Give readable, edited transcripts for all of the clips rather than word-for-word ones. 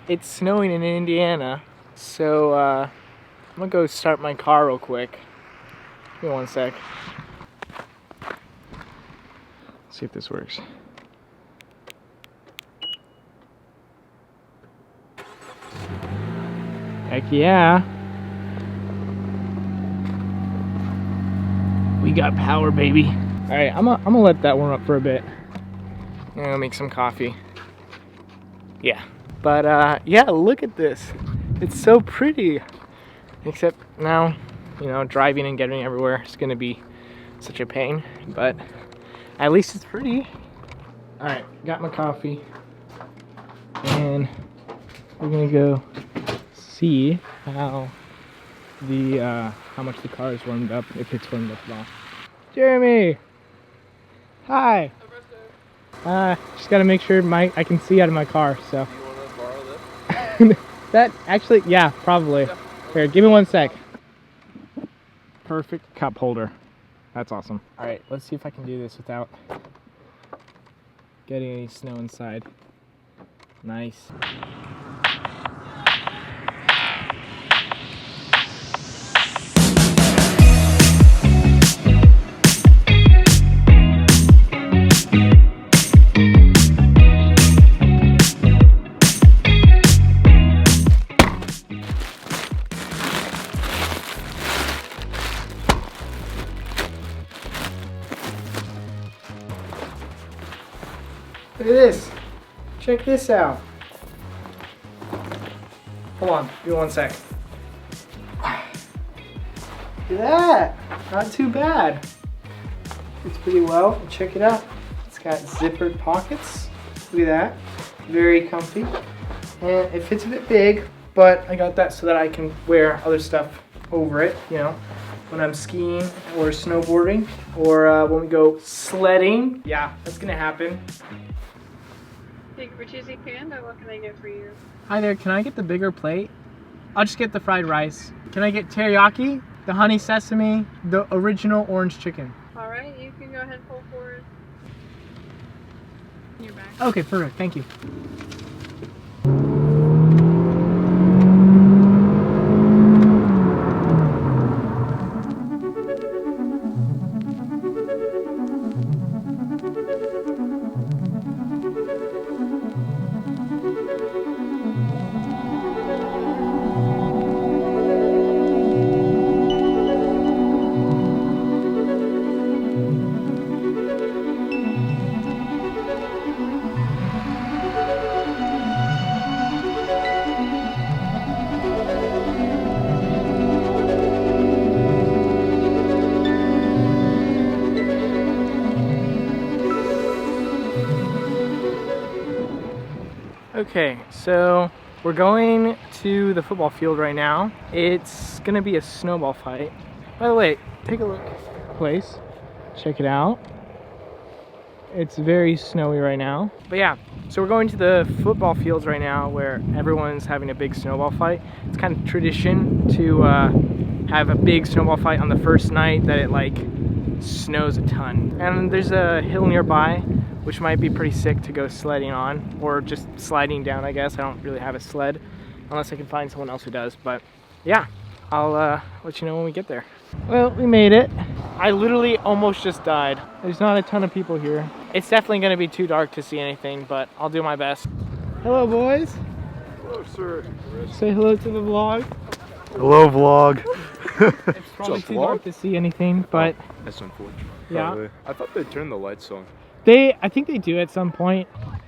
it's snowing in Indiana, so I'm gonna go start my car real quick. Give me one sec. See if this works. Heck yeah. We got power, baby. All right, I'm gonna let that warm up for a bit. I'm gonna make some coffee. Yeah, but yeah, look at this. It's so pretty. Except now, you know, driving and getting everywhere is gonna be such a pain, but at least it's pretty. All right, got my coffee, and we're gonna go see how much the car is warmed up, if it's warmed up at all. Jeremy, hi. Just gotta make sure I can see out of my car. So. Do you want to borrow this? That actually, yeah, probably. Yeah. Here, give me one sec. Perfect cup holder. That's awesome. All right, let's see if I can do this without getting any snow inside. Nice. Look at this. Check this out. Hold on, give me one sec. Look at that. Not too bad. Fits pretty well. Check it out. It's got zippered pockets. Look at that. Very comfy. And it fits a bit big, but I got that so that I can wear other stuff over it, you know, when I'm skiing or snowboarding or when we go sledding. Yeah, that's gonna happen. Thank you for choosing Panda. What can I get for you? Hi there, can I get the bigger plate? I'll just get the fried rice. Can I get teriyaki, the honey sesame, the original orange chicken? All right, you can go ahead and pull forward. Your back. Okay, perfect, thank you. Okay, so we're going to the football field right now. It's gonna be a snowball fight. By the way, take a look at the place. Check it out. It's very snowy right now. But yeah, so we're going to the football fields right now where everyone's having a big snowball fight. It's kind of tradition to have a big snowball fight on the first night that it like snows a ton. And there's a hill nearby which might be pretty sick to go sledding on, or just sliding down, I guess. I don't really have a sled, unless I can find someone else who does, but yeah, I'll let you know when we get there. Well, we made it. I literally almost just died. There's not a ton of people here. It's definitely gonna be too dark to see anything, but I'll do my best. Hello, boys. Hello, sir. Say hello to the vlog. Hello, vlog. It's probably too dark to see anything, but that's unfortunate. yeah. Probably. I thought they'd turn the lights on. I think they do at some point. I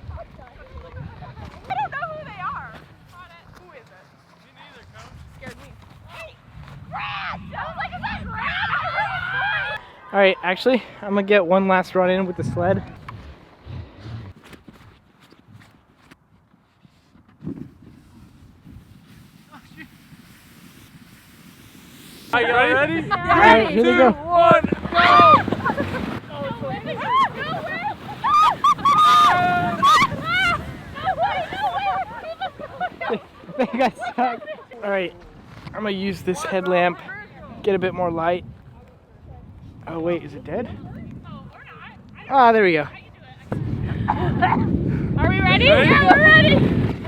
don't know who they are. Who is it? Me neither, Coach. Scared me. Hey, Brad! I was like, is that Brad? All right, actually, I'm gonna get one last run in with the sled. Are you ready? Yeah. All right, here we go. 1, go! They got stuck. All right, I'm gonna use this headlamp, get a bit more light. Oh wait, is it dead? Ah, there we go. Are we ready? Yeah, we're ready.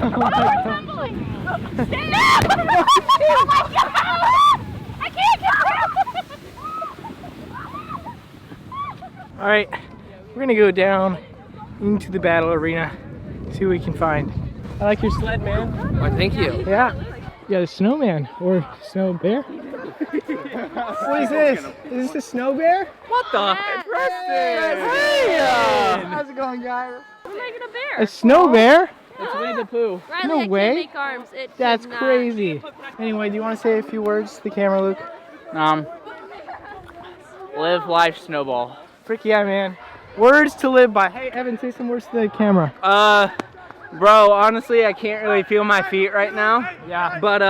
Oh my God. Stand up! Oh my God! I can't get All right, we're gonna go down into the battle arena, see what we can find. I like your sled, man. Why, thank you. Yeah. You got a snowman or snow bear? What is this? Is this a snow bear? What the? Hey! How's it going, guys? We're making a bear. A snow bear? It's Winnie the Pooh. Riley, No I can't way. make arms. That's crazy. Anyway, do you want to say a few words to the camera, Luke? Live life, Snowball. Frick yeah, man. Words to live by. Hey, Evan, say some words to the camera. Bro, honestly, I can't really feel my feet right now. Yeah. But,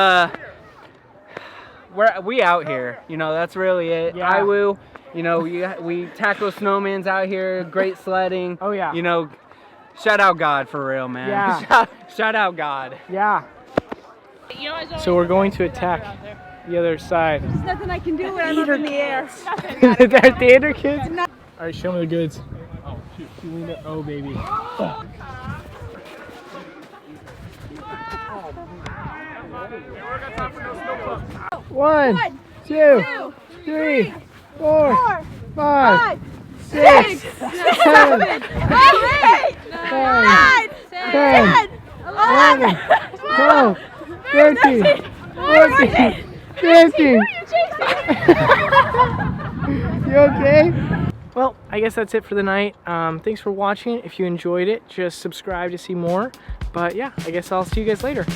we out here. You know, that's really it. Yeah. Iwoo. You know, we tackle snowmans out here. Great sledding. Oh, yeah. You know, shout out God for real, man. Yeah. Shout out God. Yeah. So we're going to attack the other side. There's nothing I can do when I'm up in the air. They're theater kids? All right, show me the goods. Oh, shoot. Oh, baby. One, two, three, four, five, 6, 7, 8, 9, 10, 11, 12, 13, 14, 15. You okay? Well, I guess that's it for the night. Thanks for watching. If you enjoyed it, just subscribe to see more. But yeah, I guess I'll see you guys later.